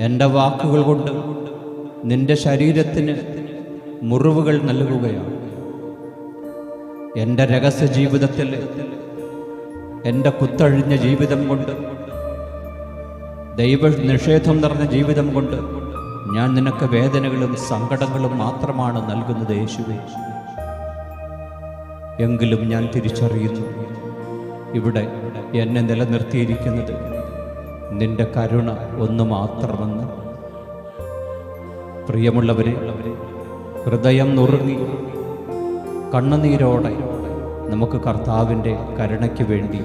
എൻ്റെ വാക്കുകൾ കൊണ്ട് നിന്റെ ശരീരത്തിന് മുറിവുകൾ നൽകുകയാണ്. എൻ്റെ രഹസ്യ ജീവിതത്തിൽ എൻ്റെ കുത്തഴിഞ്ഞ ജീവിതം കൊണ്ട്, ദൈവ നിഷേധം നിറഞ്ഞ ജീവിതം കൊണ്ട് ഞാൻ നിനക്ക് വേദനകളും സങ്കടങ്ങളും മാത്രമാണ് നൽകുന്നത് യേശുവേ. എങ്കിലും ഞാൻ തിരിച്ചറിയുന്നു, ഇവിടെ എന്നെ നിലനിർത്തിയിരിക്കുന്നത് നിന്റെ കരുണ ഒന്ന് മാത്രമെന്ന്. പ്രിയമുള്ളവരെ, ഹൃദയം നുറുങ്ങി കണ്ണുനീരോടെ നമുക്ക് കർത്താവിൻ്റെ കരുണയ്ക്ക് വേണ്ടി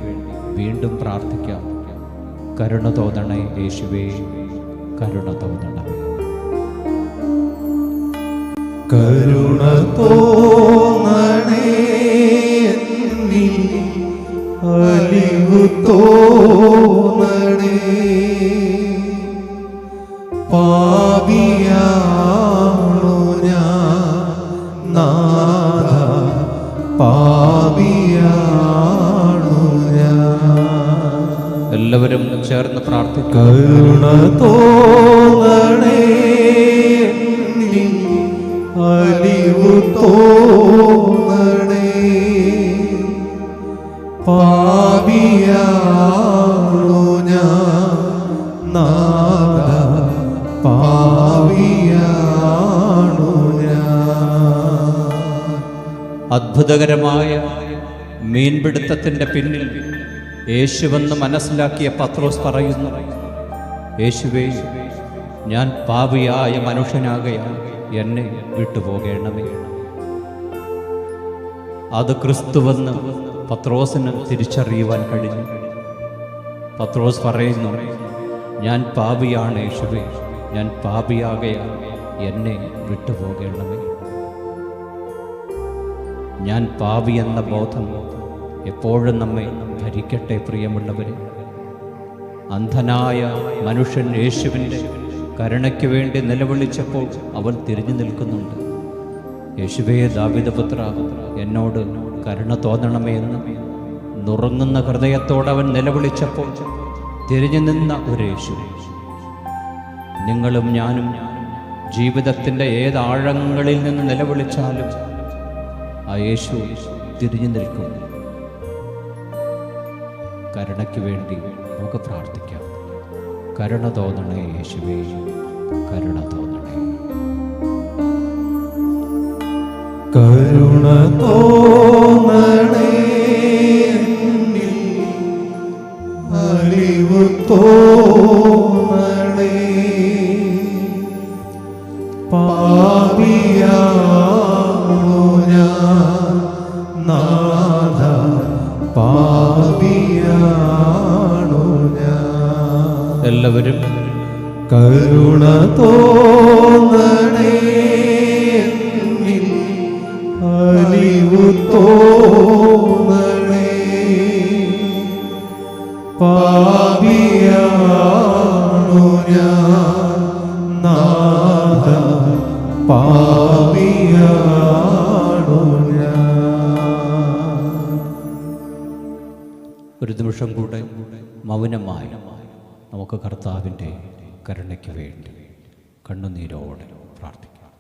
വീണ്ടും പ്രാർത്ഥിക്കാം. കരുണ തോന്നണേ യേശുവേ, കരുണ തോന്നണമേ. കരുണ തോന്നണേ, അലിവു തോന്നണേ, പാപിയാണു ഞാൻ നാഥ, പാപിയാണു ഞാൻ. എല്ലാവരും ചേർന്ന് പ്രാർത്ഥിക്കുക. കരുണ തോന്നണേ, അലിവു തോന്നണേ, പാപിയാണു ഞാൻ നാഥ, പാപിയാണു ഞാൻ. അത്ഭുതകരമായ മീൻപിടുത്തത്തിൻ്റെ പിന്നിൽ യേശുവെന്ന് മനസ്സിലാക്കിയ പത്രോസ് പറയുന്നു, യേശുവേ, ഞാൻ പാപിയായ മനുഷ്യനാകയാൽ എന്നെ വിട്ടുപോകണമേ. അത് ക്രിസ്തുവെന്ന് പത്രോസിന് തിരിച്ചറിയുവാൻ കഴിഞ്ഞു. പത്രോസ് പറയുന്നു, ഞാൻ പാപിയാണ് യേശുവേ, ഞാൻ പാപിയാകയാൽ എന്നെ വിട്ടുപോകണമേ. ഞാൻ പാപി എന്ന ബോധം എപ്പോഴും നമ്മെ ഭരിക്കട്ടെ. പ്രിയമുള്ളവരെ, അന്ധനായ മനുഷ്യൻ യേശുവിൻ്റെ കരുണയ്ക്ക് വേണ്ടി നിലവിളിച്ചപ്പോൾ അവൻ തിരിഞ്ഞു നിൽക്കുന്നുണ്ട്. യേശുവേ, ദാവീദപുത്ര, എന്നോട് കരുണ തോന്നണമേ എന്ന് നുറുങ്ങുന്ന ഹൃദയത്തോടെ അവൻ നിലവിളിച്ചപ്പോൾ തിരിഞ്ഞു നിന്ന ഒരു യേശു. നിങ്ങളും ഞാനും ജീവിതത്തിൻ്റെ ഏതാഴങ്ങളിൽ നിന്ന് നിലവിളിച്ചാലും ആ യേശു തിരിഞ്ഞു നിൽക്കും. കരുണയ്ക്ക് വേണ്ടി നമുക്ക് പ്രാർത്ഥിക്കാം. കരുണ തോന്നണേ യേശുവേ, കരുണ തോന്നണേ. കരുണ തോന്നണേ, അലിവു തോന്നണേ, പാപിയാണു ഞാൻ നാഥ, പാപിയാണു ഞാൻ. എല്ലാവരും കരുണ തോന്നണേ, അലിവു തോന്നണേ, പാപിയാണു ഞാൻ നാഥ, പാപിയാണു ഞാൻ. ഒരു നിമിഷം കൂടെ മൗനമായി നമുക്ക് കർത്താവിൻ്റെ കരുണയ്ക്ക് വേണ്ടി കണ്ണുനീരോടെ പ്രാർത്ഥിക്കാം.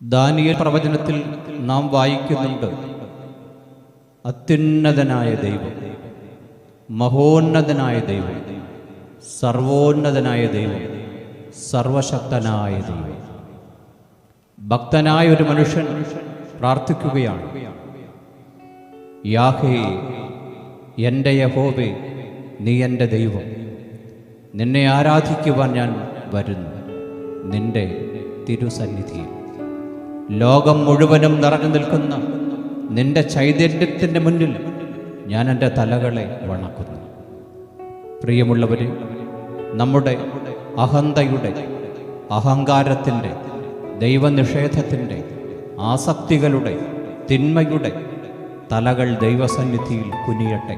ദാനിയേൽ പ്രവചനത്തിൽ നാം വായിക്കുന്നുണ്ട്, അത്യുന്നതനായ ദൈവം, മഹോന്നതനായ ദൈവം, സർവോന്നതനായ ദൈവം, സർവശക്തനായ ദൈവം. ഭക്തനായ ഒരു മനുഷ്യൻ പ്രാർത്ഥിക്കുകയാണ്, യാഹേ, എൻ്റെ യഹോവേ, നീ എൻ്റെ ദൈവം, നിന്നെ ആരാധിക്കുവാൻ ഞാൻ വരുന്നു നിന്റെ തിരുസന്നിധിയിൽ. ലോകം മുഴുവനും നിറഞ്ഞു നിൽക്കുന്ന നിന്റെ ചൈതന്യത്തിൻ്റെ മുന്നിൽ ഞാൻ എൻ്റെ തലകളെ വണക്കുന്നു. പ്രിയമുള്ളവരെ, നമ്മുടെ അഹന്തയുടെ, അഹങ്കാരത്തിൻ്റെ, ദൈവനിഷേധത്തിൻ്റെ, ആസക്തികളുടെ, തിന്മയുടെ തലകൾ ദൈവസന്നിധിയിൽ കുനിയട്ടെ.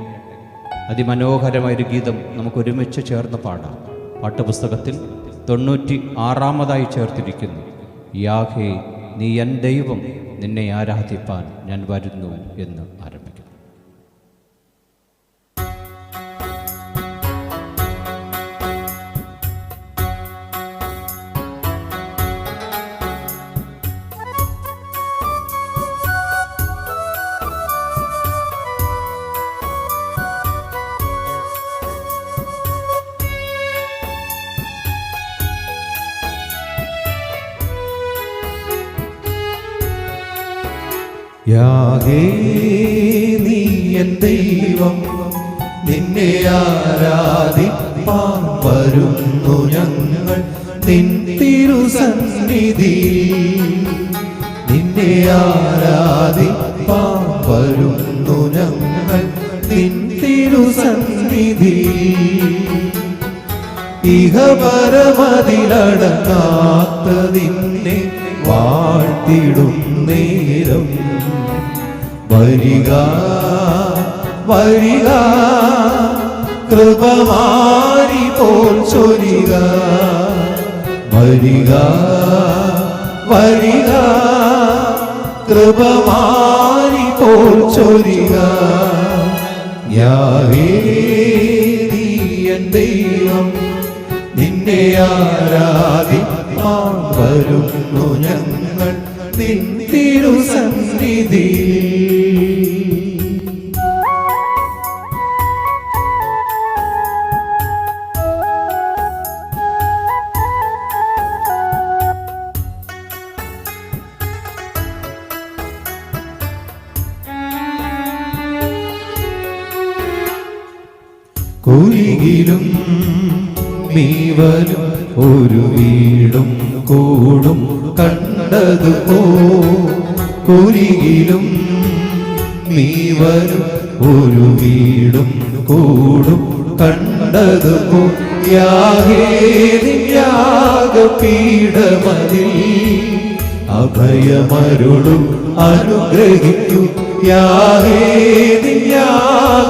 അതിമനോഹരമായൊരു ഗീതം നമുക്ക് ഒരുമിച്ച് ചേർന്ന് പാടാം. പാട്ടുപുസ്തകത്തിൽ 96 ചേർത്തിരിക്കുന്നു, യാഹേ നീ എൻ ദൈവം, നിന്നെ ആരാധിപ്പാൻ ഞാൻ വരുന്നു എന്ന് ആരംഭിക്കുന്നു. യാഗേ നീ എൻ ദൈവം, നിന്നെ ആരാധിപ്പാൻ വരുന്നു ഞങ്ങൾ നിൻ തിരുസന്നിധി. നിന്നെ ആരാധിപ്പാൻ വരുന്നു ഞങ്ങൾ നിൻ തിരുസന്നിധി. ഇഹപരമതിലടങ്ങാത്ത നിന്നെ വാഴ്ത്തിടും നേരം വരിക വരിക, കൃപമാരി പോൽ ചൊരിക. വരിക വരിക, കൃപമാരി പോൽ ചൊരിക. യാഹേ നീ എൻ ദൈവം, നിന്നെ ആരാധിപ്പാൻ വരുന്നു ഞങ്ങൾ നിൻ തിരുസന്നിധി. കുരികിലും നീവനും ഒരു വീടും കൂടും കണ്ടതുപോ. കുരികിലും നീവനും ഒരു വീടും കൂടും കണ്ടതുപോ. യാഗേ യാഗപീഠമതിൽ അഭയമരുളും അനുഗ്രഹിക്കൂ. യാഗേ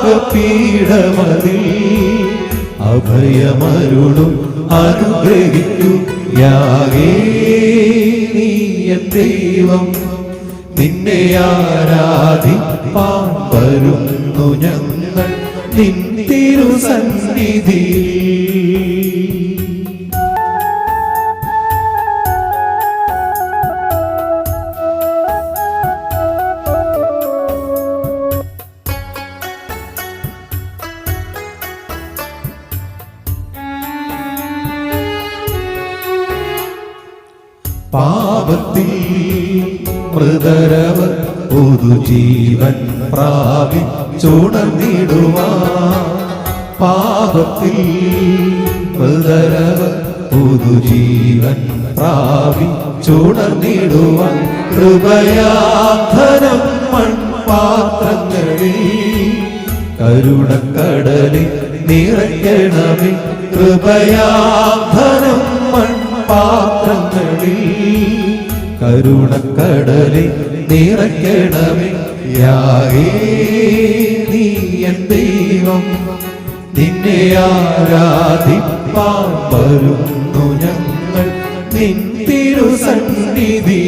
യാഗപീഠമതിൽ അഭയമരുളും അനുഗ്രഹിക്കൂ. യാഗേ നീ എൻ ദൈവം, നിന്നെ ആരാധിപ്പാൻ വരുന്നു ഞങ്ങൾ നിൻ തിരുസന്നിധി. പാപത്തിൽ മൃതരവർ പുതുജീവൻ പ്രാപിച്ചുണർന്നിടുവാൻ. പാപത്തിൽ മൃതരവർ പുതുജീവൻ പ്രാപിച്ചുണർന്നിടുവാൻ. കൃപയാധനം മൺപാത്രങ്ങളിൽ കരുണക്കടലിൽ നിറയ്ക്കണമേ. കൃപയാധനം മൺപാത്രങ്ങളിൽ കരുണക്കടലിൽ നിറയ്ക്കണമേ. യാഗേ നീ എൻ ദൈവം, നിന്നെ ആരാധിപ്പാൻ വരുന്നു ഞങ്ങൾ നിൻ തിരുസന്നിധി.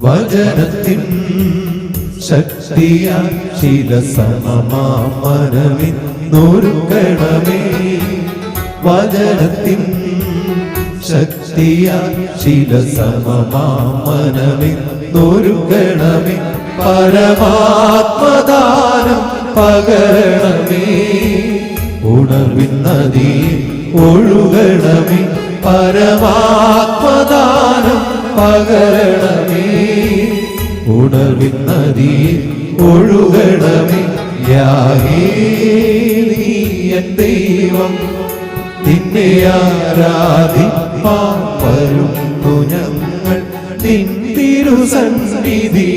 വചനത്തിൻ ശക്തിയാൽ ശിലസമമാമനവിൻ നൊരുക്കണമേ. വചനത്തിൻ ശക്തിയാൽ ശിലസമമാമനവിൻ നൊരുക്കണമേ. പരമാത്മദാനം പകരണമേ. ഉണർവിൻ നദിയിൽ ഒഴുകണമേ. പരമാത്മദാനം പകരണമേ. ഉണർവിൻ നദിയിൽ ഒഴുകണമേ. യാഗേ നീ എൻ ദൈവം, നിന്നെ ആരാധിപ്പാൻ വരുന്നു ഞങ്ങൾ നിൻ തിരുസന്നിധി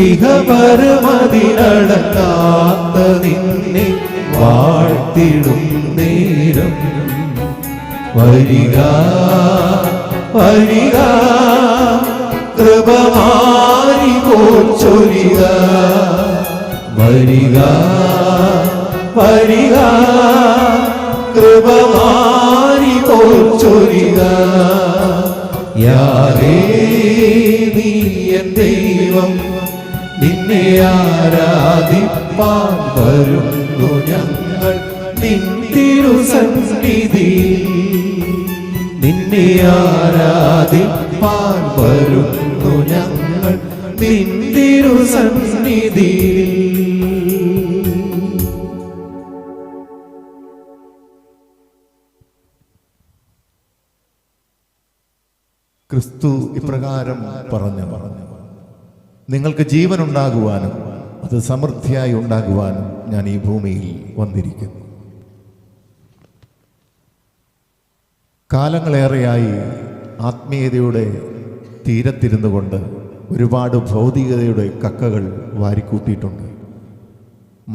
ഇഹപരമതിലടക്കാത്ത നിന്നെ വാഴ്ത്തിടും നേരം വരിക വരിക കൃപമാരി പോച്ചൊരിക വരിക വരിക കൃപമാരി പോച്ചൊരിക യാരേ നീ എൻ ദൈവം നിന്നെ ആരാധിപ്പാൻ വരുന്നു ഞങ്ങൾ നിൻ തിരുസന്നിധി നിന്നെ ആരാധിപ്പാൻ വരുന്നു ഞങ്ങൾ നിൻ തിരുസന്നിധി. ക്രിസ്തു ഇപ്രകാരം പറഞ്ഞു നിങ്ങൾക്ക് ജീവൻ ഉണ്ടാകുവാനും അത് സമൃദ്ധിയായി ഉണ്ടാകുവാനും ഞാൻ ഈ ഭൂമിയിൽ വന്നിരിക്കുന്നു. കാലങ്ങളേറെയായി ആത്മീയതയുടെ തീരത്തിരുന്നു കൊണ്ട് ഒരുപാട് ഭൗതികതയുടെ കക്കകൾ വാരിക്കൂട്ടിയിട്ടുണ്ട്.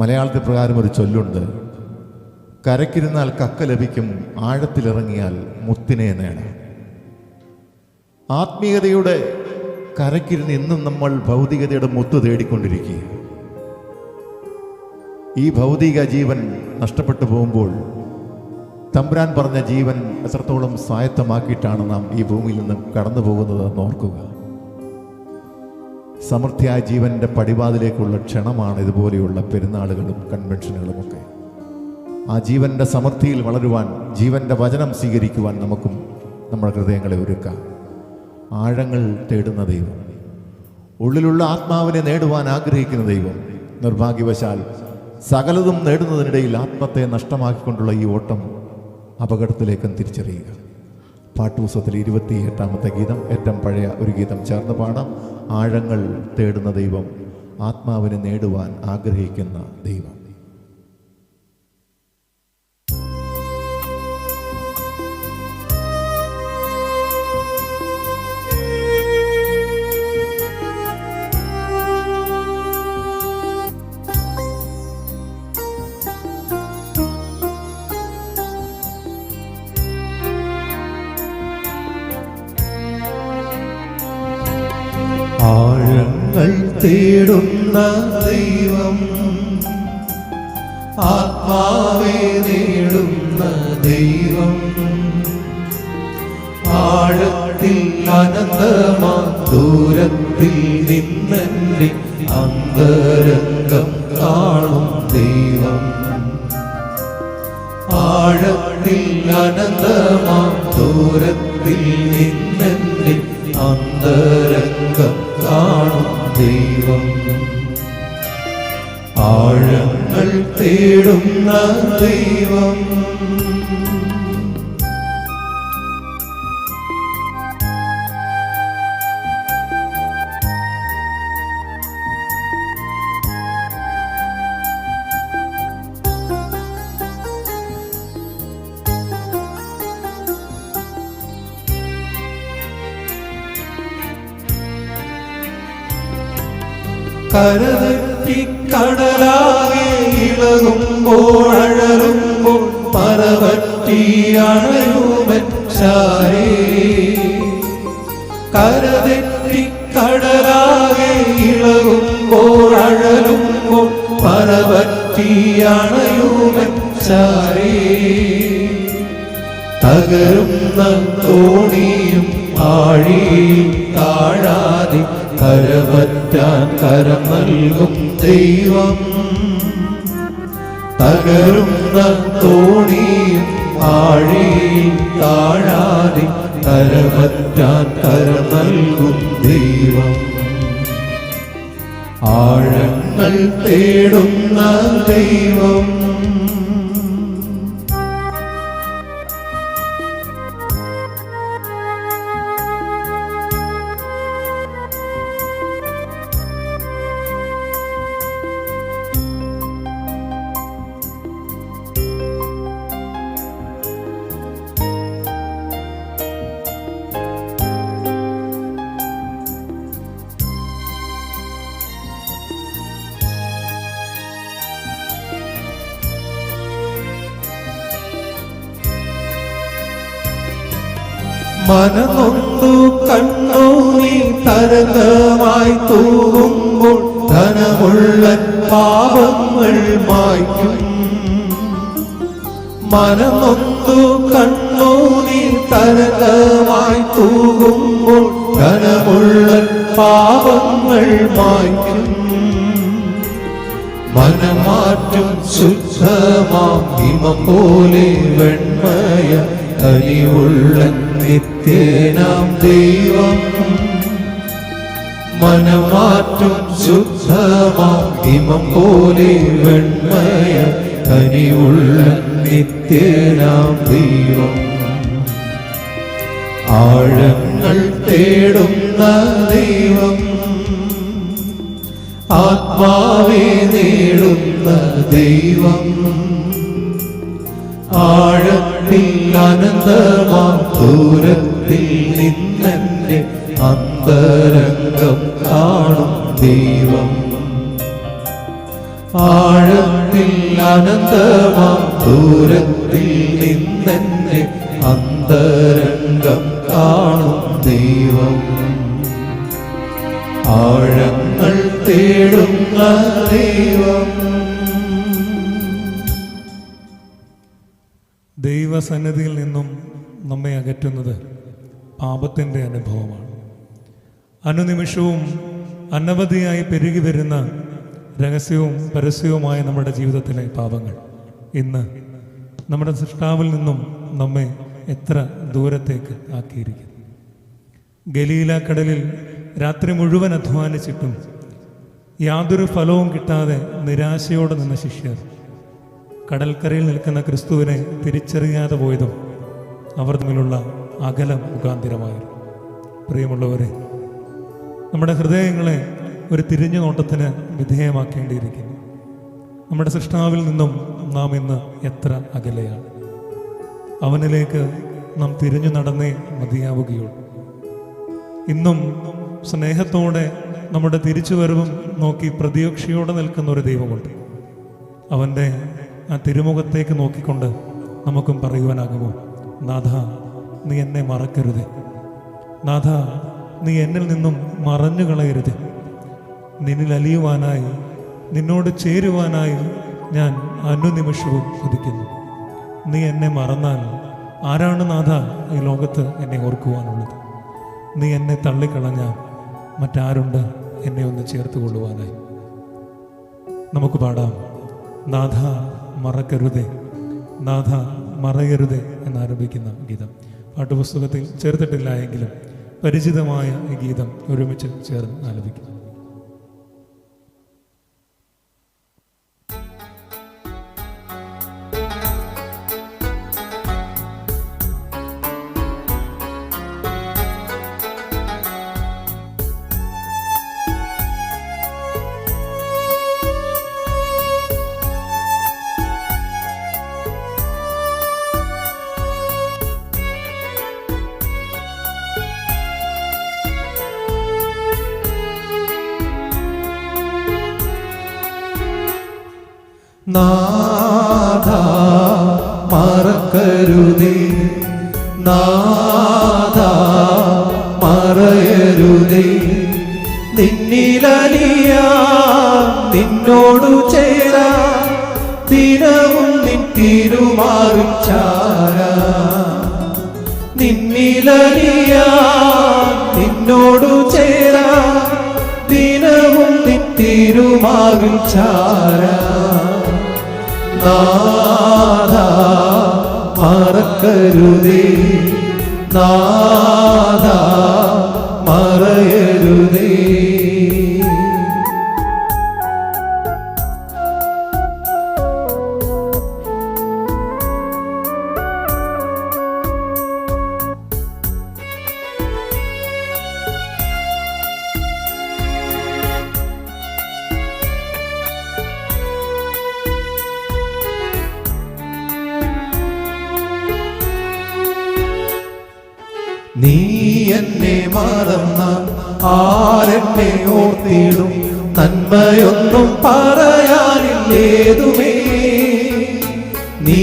മലയാളത്തിൽ പ്രകാരം ഒരു ചൊല്ലുണ്ട്, കരക്കിരുന്നാൽ കക്ക ലഭിക്കും, ആഴത്തിലിറങ്ങിയാൽ മുത്തിനെ നേടാം. ആത്മീയതയുടെ കരക്കിരുന്ന് ഇന്നും നമ്മൾ ഭൗതികതയുടെ മുത്ത് തേടിക്കൊണ്ടിരിക്കുക. ഈ ഭൗതിക ജീവൻ നഷ്ടപ്പെട്ടു പോകുമ്പോൾ തമ്പുരാൻ പറഞ്ഞ ജീവൻ എത്രത്തോളം സ്വായത്തമാക്കിയിട്ടാണ് നാം ഈ ഭൂമിയിൽ നിന്ന് കടന്നു പോകുന്നത് എന്ന് ഓർക്കുക. സമൃദ്ധിയായ ജീവന്റെ പടിവാതിലേക്കുള്ള ക്ഷണമാണ് ഇതുപോലെയുള്ള പെരുന്നാളുകളും കൺവെൻഷനുകളുമൊക്കെ. ആ ജീവന്റെ സമൃദ്ധിയിൽ വളരുവാൻ, ജീവന്റെ വചനം സ്വീകരിക്കുവാൻ നമുക്കും നമ്മുടെ ഹൃദയങ്ങളെ ഒരുക്കാം. ആഴങ്ങൾ തേടുന്ന ദൈവം, ഉള്ളിലുള്ള ആത്മാവിനെ നേടുവാൻ ആഗ്രഹിക്കുന്ന ദൈവം, നിർഭാഗ്യവശാൽ സകലതും നേടുന്നതിനിടയിൽ ആത്മത്തെ നഷ്ടമാക്കിക്കൊണ്ടുള്ള ഈ ഓട്ടം അപകടത്തിലേക്കും തിരിച്ചറിയുക. പാട്ടുപുസ്തകത്തിൽ 28-ാമത്തെ ഗീതം, ഏറ്റവും പഴയ ഒരു ഗീതം ചേർന്ന് പാടാം. ആഴങ്ങൾ തേടുന്ന ദൈവം, ആത്മാവിനെ നേടുവാൻ ആഗ്രഹിക്കുന്ന ദൈവം. ആഴങ്ങൾ തേടുന്ന ദൈവം, ആത്മാവെ നേടുന്ന ദൈവം, ആഴത്തിൽ അനന്തമാ ദൂരത്തിൽ നിന്നെ അന്തരംഗം കാണും ദൈവം, ആഴത്തിൽ അനന്തമാ ദൂരത്തിൽ നിന്നെ അന്തരംഗം കാണും ദൈവം. ആഴങ്ങൾ തേടുന്ന ദൈവം. കരതെറ്റി കടലാകെ ഇളകുമ്പോൾ അഴലുമ്പോൾ പരവറ്റി അണയുമൻ ശാരേ. കരതെറ്റി കടലാകെ ഇളകുമ്പോൾ അഴലുമ്പോൾ പരവറ്റി അണയുമൻ ശാരേ. തകരുന്ന തോണിയും ആഴിയും താഴാതെ കരപറ്റാൻ കരം നൽകും ദൈവം, തകരുന്ന തോണിയും ആഴിയും താഴാതെ കരപറ്റാൻ കരം നൽകും ദൈവം. ആഴങ്ങൾ തേടുന്ന ദൈവം. മനനൊന്തു കണ്ണൂനി തരംഗമായി തൂകുമ്പോൾ ധനമുള്ള പാപങ്ങൾ മായ്ക്കും. മനനൊന്തു കണ്ണൂനി തരംഗമായി തൂകുമ്പോൾ ധനമുള്ള പാപങ്ങൾ മായ്ക്കും. മനമാറ്റും ശുദ്ധമാം ഹിമം പോലെ വെണ്മയ കനിവുള്ള നിത്യനാം ദൈവം. മനമാറ്റും ശുദ്ധമാം ഹിമം പോലെ വെണ്മയ കനിവുള്ള നിത്യനാം ദൈവം. ആഴങ്ങൾ തേടുന്ന ദൈവം, ആത്മാവെ നേടുന്ന ദൈവം. ആഴത്തിൽ അനന്തമാം ദൂരത്തിൽ നിന്നെന്റെ അന്തരംഗം കാണും ദൈവം. ആഴത്തിൽ അനന്തമാം ദൂരത്തിൽ നിന്നെന്റെ അന്തരംഗം കാണും ദൈവം. ആഴങ്ങൾ തേടുന്ന ദൈവം. ദൈവസന്നിധിയിൽ നിന്നും നമ്മെ അകറ്റുന്നത് പാപത്തിൻ്റെ അനുഭവമാണ്. അനുനിമിഷവും അനവധിയായി പെരുകി വരുന്ന രഹസ്യവും പരസ്യവുമായ നമ്മുടെ ജീവിതത്തിലെ പാപങ്ങൾ ഇന്ന് നമ്മുടെ സൃഷ്ടാവിൽ നിന്നും നമ്മെ എത്ര ദൂരത്തേക്ക് ആക്കിയിരിക്കുന്നു. ഗലീല കടലിൽ രാത്രി മുഴുവൻ അധ്വാനിച്ചിട്ടും യാതൊരു ഫലവും കിട്ടാതെ നിരാശയോടെ നിന്ന ശിഷ്യർ കടൽക്കരയിൽ നിൽക്കുന്ന ക്രിസ്തുവിനെ തിരിച്ചറിയാതെ പോയതും അവർ തമ്മിലുള്ള അകലം മുഖാന്തിരമായിരുന്നു. പ്രിയമുള്ളവരെ, നമ്മുടെ ഹൃദയങ്ങളെ ഒരു തിരിഞ്ഞു നോട്ടത്തിന് വിധേയമാക്കേണ്ടിയിരിക്കുന്നു. നമ്മുടെ സൃഷ്ടാവിൽ നിന്നും നാം ഇന്ന് എത്ര അകലെയാണ്. അവനിലേക്ക് നാം തിരിഞ്ഞു നടന്നേ മതിയാവുകയുള്ളൂ. ഇന്നും സ്നേഹത്തോടെ നമ്മുടെ തിരിച്ചുവരവും നോക്കി പ്രതീക്ഷയോടെ നിൽക്കുന്ന ഒരു ദൈവമുണ്ട്. അവൻ്റെ ആ തിരുമുഖത്തേക്ക് നോക്കിക്കൊണ്ട് നമുക്കും പറയുവാനാകുമോ, നാഥ, നീ എന്നെ മറക്കരുത്. നാഥ, നീ എന്നിൽ നിന്നും മറഞ്ഞു കളയരുത്. നിന്നിൽ അലിയുവാനായി, നിന്നോട് ചേരുവാനായി ഞാൻ അനുനിമിഷവും കൊതിക്കുന്നു. നീ എന്നെ മറന്നാൽ ആരാണ് നാഥ ഈ ലോകത്ത് എന്നെ ഓർക്കുവാനുള്ളത്? നീ എന്നെ തള്ളിക്കളഞ്ഞാൽ മറ്റാരുണ്ട് എന്നെ ഒന്ന് ചേർത്ത് കൊള്ളുവാനായി? നമുക്ക് പാടാം, നാഥ മറക്കരുതേ, നാഥ മറയരുതേ എന്നാരംഭിക്കുന്ന ഗീതം. പാട്ടുപുസ്തകത്തിൽ ചേർത്തിട്ടില്ല എങ്കിലും പരിചിതമായ ഈ ഗീതം ഒരുമിച്ച് ചേർന്ന് ആലപിക്കും. നാഥ മറക്കരുതേ, നാഥ മറയരുതേ. നിന്നിലലിയാ നിന്നോടു ചേരാ ദിനവും നിൻ തിരുമാറിൽ ചാരാ. നിന്നിലലിയാ നിന്നോടു ചേരാ ദിനവും നിൻ തിരുമാറിൽ ചാരാ. നാഥ മറക്കരുതേ, നാഥ മറയരുതേ. നീ എന്നെ മറന്ന ആരെന്നെ ഓർത്തിടും, നന്മയൊന്നും പറയാനില്ലേതുമേ. നീ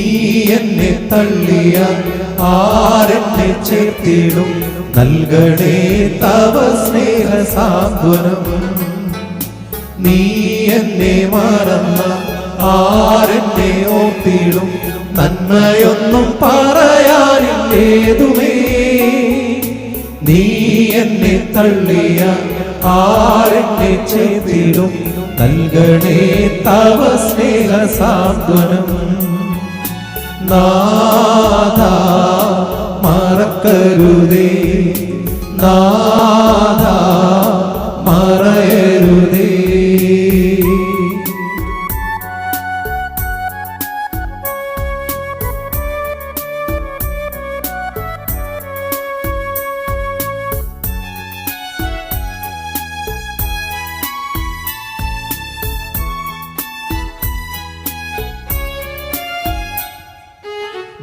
എന്നെ തള്ളിയ ആരെന്നെ ചേർത്തിടും നൽകണേ തവ സ്നേഹ സാന്ത്വനം. നീ എന്നെ മറന്ന ആരെന്നെ ഓർത്തിടും നന്മയൊന്നും പറയാനില്ലേതുമേ. നീ എന്നെ തള്ളിയ ആരെന്നെ ചേർത്തിടും നൽകണേ തവ സ്നേഹ സാന്ത്വനം. നാഥാ മറക്കരുതേ, നാഥാ മറയരുതേ.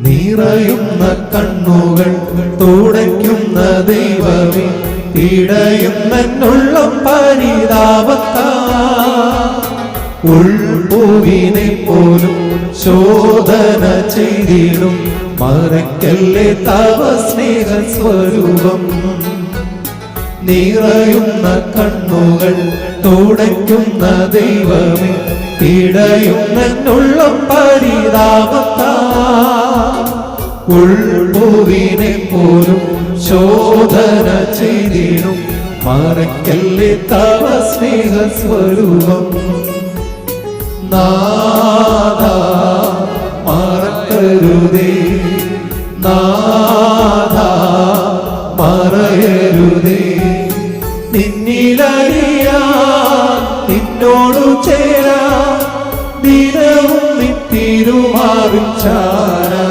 നിറയുന്ന കണ്ണുകൾ തുടയ്ക്കുന്ന ദൈവമേ, ഇടയുന്നെന്നുള്ളം പരിതാപത്താ. ഉൾപൂവിനെ പോലും ശോധന ചെയ്തിടും മറക്കല്ലേ തവ സ്നേഹ സ്വരൂപം. നിറയുന്ന കണ്ണുകൾ തുടയ്ക്കുന്ന ദൈവമേ, ഇടയുന്നെന്നുള്ളം പരിതാപത്താ. ഉൾപൂവിനെ പോലും ശോധന ചെയ്തിടും മറക്കല്ലേ തവ സ്നേഹ സ്വരൂപം. നാഥാ മറക്കരുതേ, നാഥാ മറയരുതേ. നിന്നിലറിയാൻ നിന്നോടു ചേരാ ദിനവും നിത്തിരുമാറിൽ ചാരാ.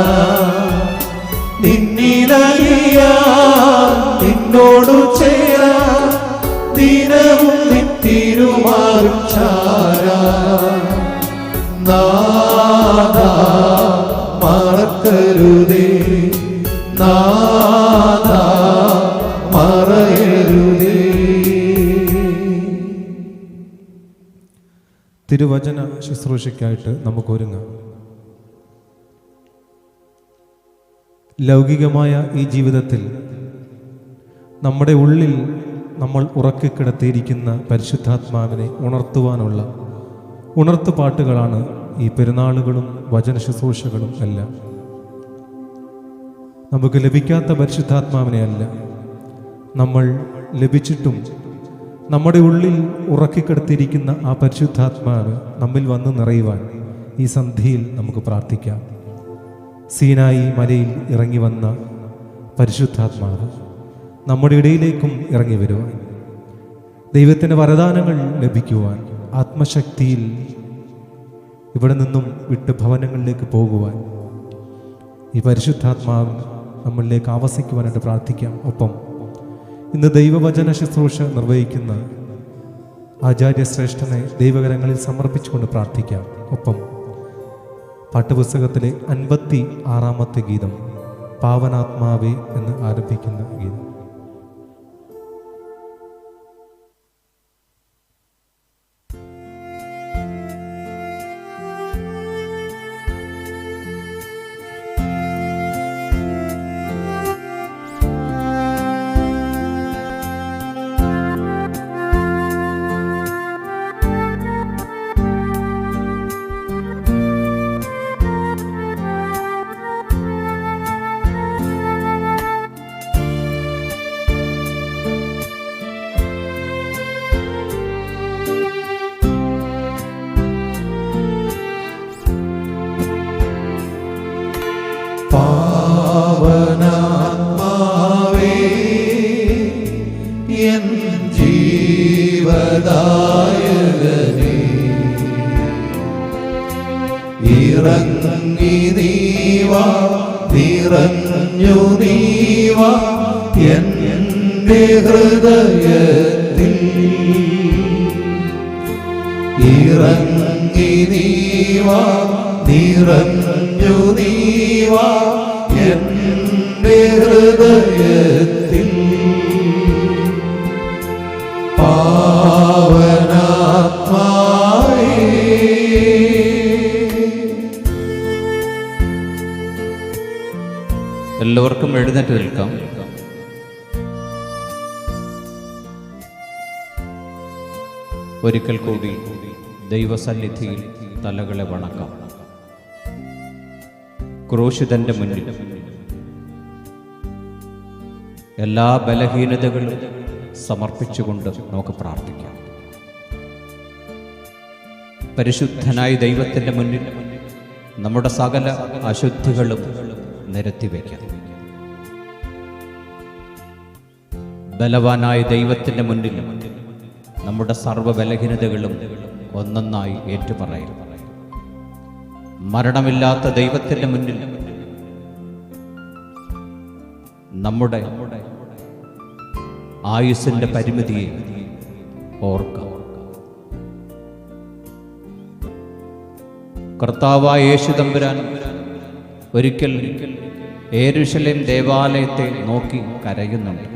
നിന്നിലറിയാൻ നിന്നോടു ചേരാ ദിനവും നിത്തിരുമാറിൽ ചാരാ. നാഥാ മറക്കരുതേ, നാഥാ മറയരുതേ. തിരുവചന ശുശ്രൂഷയ്ക്കായിട്ട് നമുക്കൊരുങ്ങാം. ലൗകികമായ ഈ ജീവിതത്തിൽ നമ്മുടെ ഉള്ളിൽ നമ്മൾ ഉറക്കിക്കിടത്തിയിരിക്കുന്ന പരിശുദ്ധാത്മാവിനെ ഉണർത്തുവാനുള്ള ഉണർത്തുപാട്ടുകളാണ് ഈ പെരുന്നാളുകളും വചന ശുശ്രൂഷകളും എല്ലാം. നമുക്ക് ലഭിക്കാത്ത പരിശുദ്ധാത്മാവിനെ അല്ല, നമ്മൾ ലഭിച്ചിട്ടും നമ്മുടെ ഉള്ളിൽ ഉറക്കിക്കിടത്തിയിരിക്കുന്ന ആ പരിശുദ്ധാത്മാവ് നമ്മിൽ വന്ന് നിറയുവാൻ ഈ സന്ധ്യയിൽ നമുക്ക് പ്രാർത്ഥിക്കാം. സീനായി മലയിൽ ഇറങ്ങി വന്ന പരിശുദ്ധാത്മാവ് നമ്മുടെ ഇടയിലേക്കും ഇറങ്ങി വരുവാൻ, ദൈവത്തിൻ്റെ വരദാനങ്ങൾ ലഭിക്കുവാൻ, ആത്മശക്തിയിൽ ഇവിടെ നിന്നും വിട്ട് ഭവനങ്ങളിലേക്ക് പോകുവാൻ ഈ പരിശുദ്ധാത്മാവ് നമ്മളിലേക്ക് ആവസിക്കുവാനായിട്ട് പ്രാർത്ഥിക്കാം. ഒപ്പം ഇന്ന് ദൈവവചന ശുശ്രൂഷ നിർവഹിക്കുന്ന ആചാര്യശ്രേഷ്ഠനെ ദൈവകരങ്ങളിൽ സമർപ്പിച്ചുകൊണ്ട് പ്രാർത്ഥിക്കാം. ഒപ്പം പാഠപുസ്തകത്തിലെ 56-ാമത്തെ ഗീതം പാവനാത്മാവേ എന്ന് ആരംഭിക്കുന്ന ഗീതം. പാവനാത്മാവേ എൻ ജീവദായകനേ, ഇറങ്ങി നീവാ നിറഞ്ഞു നീവാ എൻ്റെ ഹൃദയത്തിൽ. ഇറങ്ങി നീവാ നിറഞ്ഞു നീവാ എൻ്റെ ഹൃദയത്തിൽ. പാവനാത്മാവേ എല്ലാവർക്കും എഴുന്നേറ്റ് നിൽക്കാം. ഒരിക്കൽ കൂടി ദൈവസന്നിധിയിൽ തലകളെ വണക്കാം. ക്രൂശിതന്റെ മുന്നിൽ എല്ലാ ബലഹീനതകളും സമർപ്പിച്ചുകൊണ്ട് നമുക്ക് പ്രാർത്ഥിക്കാം. പരിശുദ്ധനായ ദൈവത്തിൻ്റെ മുന്നിൽ നമ്മുടെ സകല അശുദ്ധികളും നിരത്തിവെക്കാം. ബലവാനായ ദൈവത്തിൻ്റെ മുന്നിൽ നമ്മുടെ സർവ്വ ബലഹീനതകളും ഒന്നൊന്നായി ഏറ്റുപറയും. മരണമില്ലാത്ത ദൈവത്തിൻ്റെ മുന്നിൽ നമ്മുടെ ആയുസ്സിൻ്റെ പരിമിതിയെ ഓർക്കാം. കർത്താവായ യേശു തമ്പുരാൻ ഒരിക്കൽ യെരൂശലേം ദേവാലയത്തെ നോക്കി കരയുന്നുണ്ട്.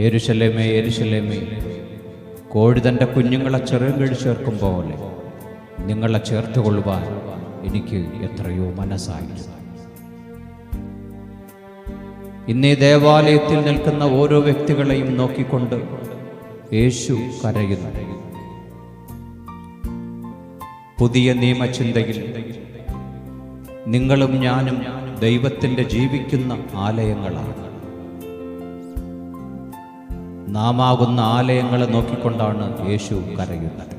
യെരൂശലേമേ, യെരൂശലേമേ, കോഴി തൻ്റെ കുഞ്ഞുങ്ങളെ ചെറുകിഴി ചേർക്കും പോലെ നിങ്ങളെ ചേർത്തുകൊള്ളുവാൻ എനിക്ക് എത്രയോ മനസ്സായി. ഇന്നീ ദേവാലയത്തിൽ നിൽക്കുന്ന ഓരോ വ്യക്തികളെയും നോക്കിക്കൊണ്ട് യേശു കരയുന്നു. പുതിയ നിയമചിന്തയിൽ നിങ്ങളും ഞാനും ദൈവത്തിൻ്റെ ജീവിക്കുന്ന ആലയങ്ങളാണ്. നാമാകുന്ന ആലയങ്ങളെ നോക്കിക്കൊണ്ടാണ് യേശു കരയുന്നത്.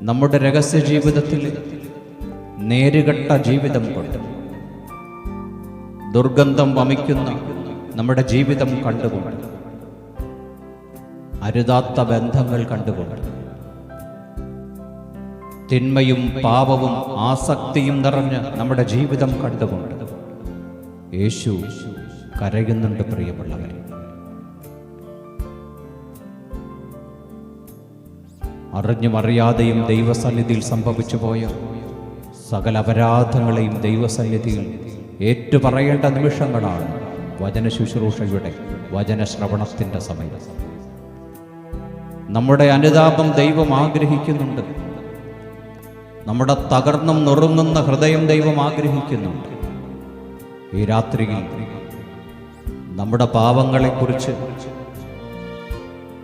നമ്മുടെ രഹസ്യ ജീവിതത്തിൽ നേരുകെട്ട ജീവിതം കൊണ്ട്, ദുർഗന്ധം വമിക്കുന്ന നമ്മുടെ ജീവിതം കണ്ടുകൊണ്ട്, അരുതാത്ത ബന്ധങ്ങൾ കണ്ടുകൊണ്ട്, തിന്മയും പാപവും ആസക്തിയും നിറഞ്ഞ നമ്മുടെ ജീവിതം കണ്ടുകൊണ്ട് യേശു കരയുന്നുണ്ട്. പ്രിയമുള്ളവരെ, അറിഞ്ഞും അറിയാതെയും ദൈവസന്നിധിയിൽ സംഭവിച്ചു പോയ സകല അപരാധങ്ങളെയും ദൈവസന്നിധിയിൽ ഏറ്റുപറയേണ്ട നിമിഷങ്ങളാണ് വചന ശുശ്രൂഷയുടെ വചനശ്രവണത്തിൻ്റെ സമയം. നമ്മുടെ അനുതാപം ദൈവം ആഗ്രഹിക്കുന്നുണ്ട്. നമ്മുടെ തകർന്നും നുറുങ്ങുന്ന ഹൃദയം ദൈവം ആഗ്രഹിക്കുന്നുണ്ട്. ഈ രാത്രിയിൽ നമ്മുടെ പാവങ്ങളെക്കുറിച്ച്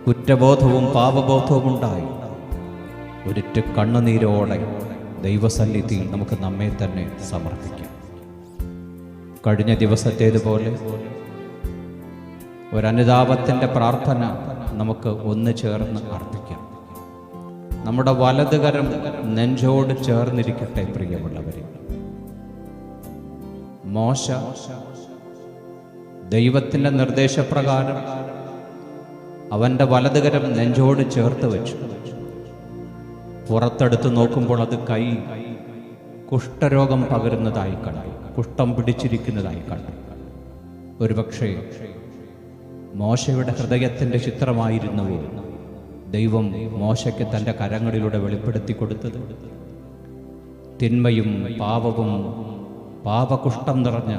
കുറ്റബോധവും പാപബോധവും ഉണ്ടായി ഒരിറ്റു കണ്ണുനീരോടെ ദൈവസന്നിധിയിൽ നമുക്ക് നമ്മെ തന്നെ സമർപ്പിക്കാം. കഴിഞ്ഞ ദിവസത്തേതുപോലെ ഒരനുതാപത്തിൻ്റെ പ്രാർത്ഥന നമുക്ക് ഒന്ന് ചേർന്ന് അർപ്പിക്കാം. നമ്മുടെ വലതുകരം നെഞ്ചോട് ചേർന്നിരിക്കട്ടെ. പ്രിയമുള്ളവരെ, മോശ ദൈവത്തിൻ്റെ നിർദ്ദേശപ്രകാരം അവൻ്റെ വലതുകരം നെഞ്ചോട് ചേർത്ത് വെച്ചു. പുറത്തെടുത്ത് നോക്കുമ്പോൾ അത് കൈ കുഷ്ഠരോഗം പകരുന്നതായി കണ്ടു, കുഷ്ഠം പിടിച്ചിരിക്കുന്നതായി കണ്ടു. ഒരുപക്ഷെ മോശയുടെ ഹൃദയത്തിൻ്റെ ചിത്രമായിരുന്നുവോ ദൈവം മോശയ്ക്ക് തൻ്റെ കരങ്ങളിലൂടെ വെളിപ്പെടുത്തി കൊടുത്തത്? തിന്മയും പാപവും പാപകുഷ്ഠം നിറഞ്ഞ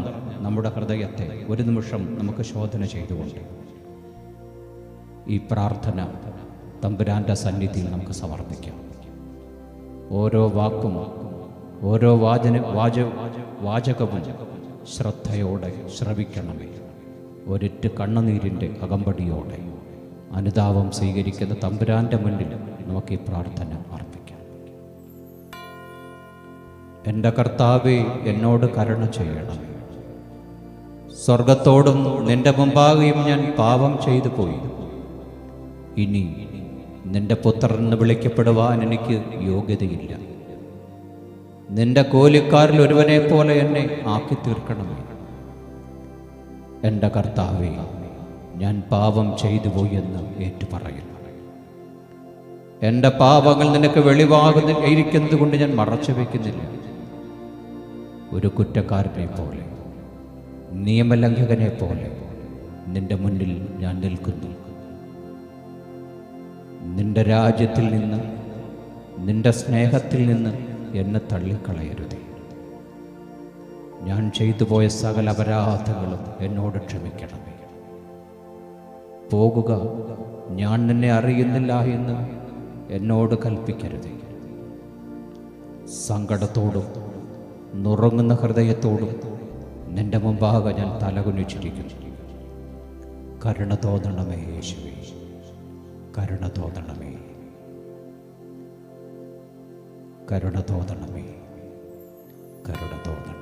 നമ്മുടെ ഹൃദയത്തെ ഒരു നിമിഷം നമുക്ക് ശോധന ചെയ്തുകൊണ്ട് ഈ പ്രാർത്ഥന തമ്പുരാൻ്റെ സന്നിധിയിൽ നമുക്ക് സമർപ്പിക്കാം. ഓരോ വാക്കും ഓരോ വാചകവും ശ്രദ്ധയോടെ ശ്രവിക്കണമേ. ഒരിറ്റ് കണ്ണുനീരിൻ്റെ അകമ്പടിയോടെ അനുതാപം സ്വീകരിക്കുന്ന തമ്പുരാൻ്റെ മുന്നിൽ നമുക്ക് ഈ പ്രാർത്ഥന അർപ്പിക്കാം. എൻ്റെ കർത്താവേ, എന്നോട് കരുണ ചെയ്യണമേ. സ്വർഗത്തോടും നിന്റെ മുമ്പാകെയും ഞാൻ പാപം ചെയ്തു പോയി. ഇനി നിന്റെ പുത്രൻ എന്ന് വിളിക്കപ്പെടുവാൻ എനിക്ക് യോഗ്യതയില്ല. നിന്റെ കൂലിക്കാരിൽ ഒരുവനെ പോലെ എന്നെ ആക്കി തീർക്കണമേ. എൻ്റെ കർത്താവേ, ഞാൻ പാപം ചെയ്തു പോയി എന്ന് ഏറ്റുപറയുന്നു. എൻ്റെ പാപങ്ങൾ നിനക്ക് വെളിവാകുന്നിരിക്കുന്നത് കൊണ്ട് ഞാൻ മറച്ചു വയ്ക്കുന്നില്ല. ഒരു കുറ്റക്കാരനെ പോലെ, നിയമലംഘകനെ പോലെ നിന്റെ മുന്നിൽ ഞാൻ നിൽക്കുന്നു. നിന്റെ രാജ്യത്തിൽ നിന്ന്, നിന്റെ സ്നേഹത്തിൽ നിന്ന് എന്നെ തള്ളിക്കളയരുതേ. ഞാൻ ചെയ്തു പോയ സകല അപരാധങ്ങളും എന്നോട് ക്ഷമിക്കണമേ. പോകുക, ഞാൻ നിന്നെ അറിയുന്നില്ല എന്ന് എന്നോട് കൽപ്പിക്കരുതേ. സങ്കടത്തോടും നുറങ്ങുന്ന ഹൃദയത്തോടും നിന്റെ മുമ്പാകെ ഞാൻ തലകുനിച്ചിരിക്കുന്നു. കരുണ തോന്നണമേ യേശുവേ, കരുണ തോന്നണമേ, കരുണ തോന്നണമേ, കരുണ തോന്നണമേ.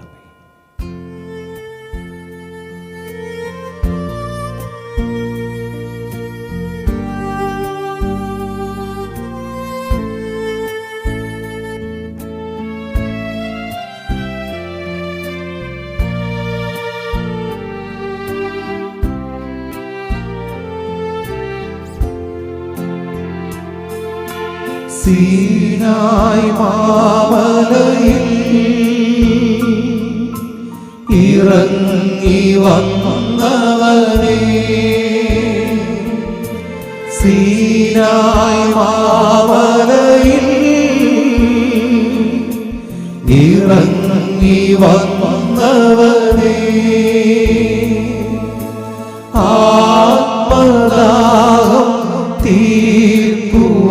സീനായ് മാമലയിൽ ഇറങ്ങി വന്നവനേ, സീനായ് മാമലയിൽ ഇറങ്ങി വന്നവനേ, ആത്മദാഹം തീർക്കുവാന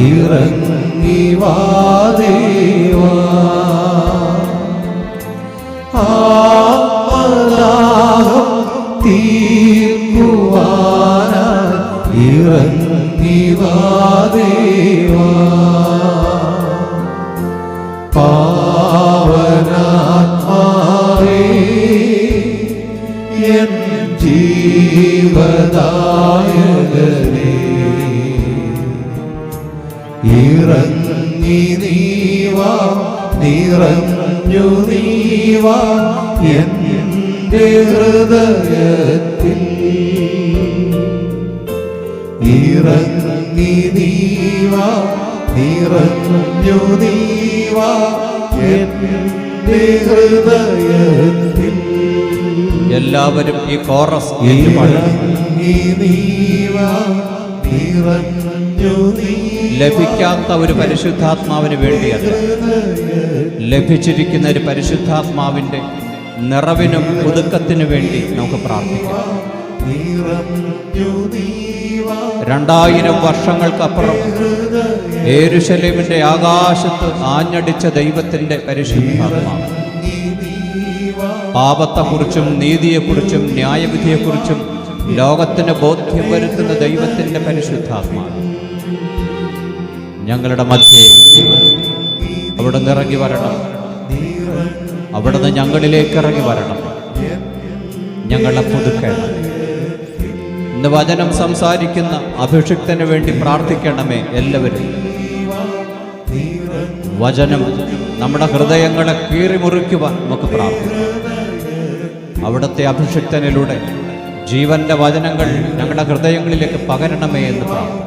ഇറങ്ങി വാ ദേവാ, ആത്മദാഹം തീർക്കുവാന ഇറങ്ങി വാ ദേവാ, പാവനാത്മാവേ എൻ ജീവദായകനേ, ഇറങ്ങി നീവാ, നിറഞ്ഞു നീവാ എൻ്റെ ഹൃദയത്തിൽ, ഇറങ്ങി നീവാ, നിറഞ്ഞു നീവാ എൻ്റെ ഹൃദയത്തിൽ. എല്ലാവരും ഈ കോറസ് ഏറ്റുപാടും. ലഭിക്കാത്ത ഒരു പരിശുദ്ധാത്മാവിന് വേണ്ടിയല്ല, ലഭിച്ചിരിക്കുന്ന ഒരു പരിശുദ്ധാത്മാവിൻ്റെ നിറവിനും പുതുക്കത്തിനു വേണ്ടി നമുക്ക് പ്രാർത്ഥിക്കാം. 2000 വർഷങ്ങൾക്കപ്പുറം യെരൂശലേമിന്റെ ആകാശത്ത് ആഞ്ഞടിച്ച ദൈവത്തിൻ്റെ പരിശുദ്ധാത്മാവ്, പാപത്തെക്കുറിച്ചും നീതിയെക്കുറിച്ചും ന്യായവിധിയെക്കുറിച്ചും ലോകത്തിന് ബോധ്യം വരുത്തുന്ന ദൈവത്തിൻ്റെ പരിശുദ്ധാത്മാവ് ഞങ്ങളുടെ മധ്യേ അവിടുന്ന് ഇറങ്ങി വരണം. അവിടുന്ന് ഞങ്ങളിലേക്ക് ഇറങ്ങി വരണം, ഞങ്ങളെ പുതുക്കണം. ഇന്ന് വചനം സംസാരിക്കുന്ന അഭിഷിക്തന് വേണ്ടി പ്രാർത്ഥിക്കണമേ. എല്ലാവരും വചനം നമ്മുടെ ഹൃദയങ്ങളെ കീറിമുറിക്കുവാൻ നമുക്ക് പ്രാർത്ഥിക്കാം. അവിടുത്തെ അഭിഷിക്തനിലൂടെ ജീവന്റെ വചനങ്ങൾ ഞങ്ങളുടെ ഹൃദയങ്ങളിലേക്ക് പകരണമേ എന്ന് പ്രാർത്ഥിക്കാം.